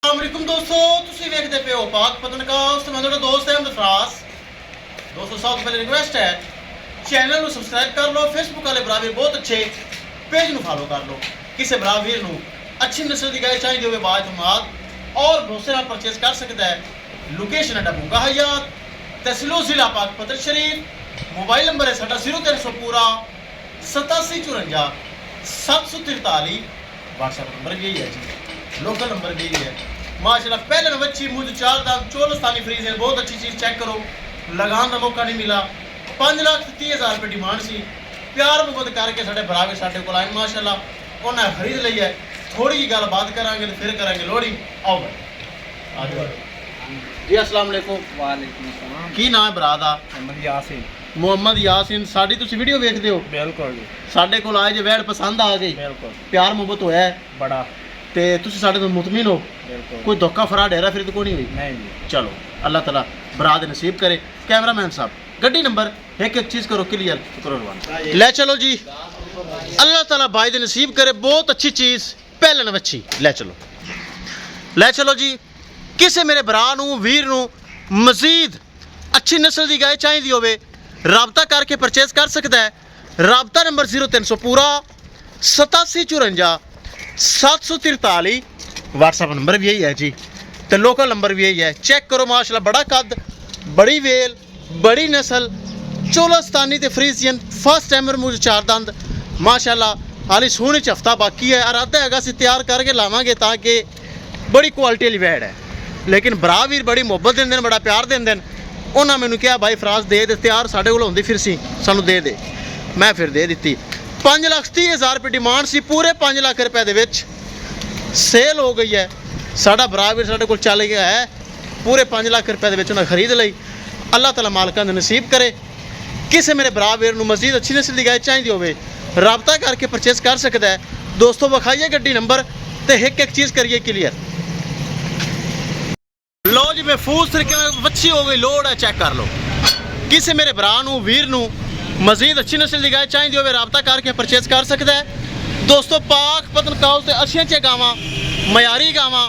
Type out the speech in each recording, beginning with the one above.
अस्सलामुअलैकुम दोस्तों, तुसी वेखदे पे हो पाक पतनकास्ट। मैं तुहाडा दोस्त अहमद फरास। दोस्तों सब पहले रिक्वेस्ट है चैनल ਨੂੰ ਸਬਸਕ੍ਰਾਈਬ ਕਰ ਲਓ। फेसबुक वाले भरा बहुत अच्छे पेज ਨੂੰ फॉलो कर लो। किसी भरा वीर ਨੂੰ अच्छी नस्ल की गाय चाहिए होवे बातमाद और भरोसे ਨਾਲ परचेज कर सकता है। लोकेशन है डबूगा हयात, तहसीलो जिला पाक पतन शरीफ। मोबाइल नंबर है साडा 0300 पूरा 8754 743। व्हाट्सएप नंबर भी यही है जी, लोकल नंबर भी यही है। माशाल्लाह पहले नंबर अच्छी मुझे 4 दाम चोलस्तानी फ्रीज है, बहुत अच्छी चीज़ चेक करो। लगान का मौका नहीं मिला। 5,30,000 रुपये डिमांड सी। प्यार मुहब्बत करके साढ़े भरा भी साढ़े को आए माशाल्लाह उन्हें खरीद ली है। थोड़ी जी गल बात करांगे तो फिर करांगे लोहड़ी। आओ भाई आ जाओ जी। अस्सलाम वालेकुम। वालेकुम सलाम। की नाम है भरा दा? मोहम्मद यासीन। मुहम्मद यासीन। साडी तुसी वीडियो देखते हो? बिल्कुल जी। साडे कोल आए जे वैड पसंद आ गई, बिल्कुल प्यार मुहब्बत होया है बड़ा, ते तुसी साडे तो मुतमिन हो? बिल्कुल। कोई धोखा फराड हेरा फिर तो कोई नहीं हुई? नहीं जी। चलो अल्लाह ताला बरा दे नसीब करे। कैमरामैन साहब गड्डी नंबर एक एक चीज़ करो क्लियर करो रवाना। ले चलो जी, अल्लाह ताला भाई दे नसीब करे। बहुत अच्छी चीज़ पहले नवच्छी। ले चलो जी। किसे मेरे भरा नू वीर नू मजीद अच्छी नस्ल की गाय चाहिए होवे राबता करके परचेज कर सकता है। राबता नंबर 0300 पूरा 8754 743। व्हाट्सएप नंबर भी यही है जी, तो लोकल नंबर भी यही है। चेक करो माशाल्लाह बड़ा कद, बड़ी वेल, बड़ी नस्ल, चोलस्तानी ते फ्रीजियन फर्स्ट टाइमर मुझे 4 दंद माशाल्लाह। हाली सोने च हफ्ता बाकी है। इरादा है अस तैयार करके लावांगे ताकि बड़ी क्वालिटी वाली वैड है। लेकिन भरा वीर बड़ी मुहब्बत देंदे, बड़ा प्यार देंदे। उन्होंने मैंने कहा भाई फराज दे तैयार साढ़े को होंदी फिर सी सानू दे मैं फिर दे दी। 5,30,000 रुपये डिमांड सी। पूरे 5 लाख रुपए दे विच सेल हो गई है। साडा भरा वीर साढ़े को चल गया है। पूरे 5 लाख रुपए दे विच उन्हें खरीद लई। अल्लाह ताला मालकां दे नसीब करे। किसी मेरे भरा वीर नू मजीद अच्छी नस्ल की गाय चाहिए होवे राबता करके परचेज कर सकता है। दोस्तों विखाइए गड्डी नंबर तो एक एक चीज़ करिए क्लियर। लो जी महफूज तरीके में वच्छी हो गई लोड है, चेक कर लो। किसी मेरे भरा नू वीर नू मजीद अच्छी नस्ल की गाय चाहिए होवे राबता करके परचेज कर सकता है। दोस्तों पाक पतनकास्ट से अच्छी अच्छी गावां, मयारी गावां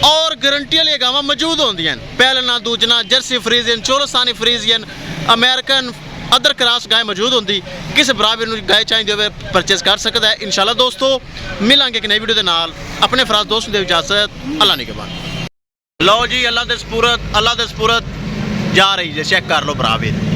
और गारंटी वाली गावां मौजूद होंदियां। पहलना दूजना Jersey Friesian, Cholistani Friesian, American other cross गाय मौजूद होंगी। किस बराबर नू गाय चाहिए होवे परचेज कर सकता है। इंशाल्लाह दोस्तों मिलांगे एक नई वीडियो के नाल। अपने फराज दोस्त दे इजाजत। अल्लाह निगहबान। लो जी अल्लाह दे सपुरत जा रही है। चेक कर लो बराबर।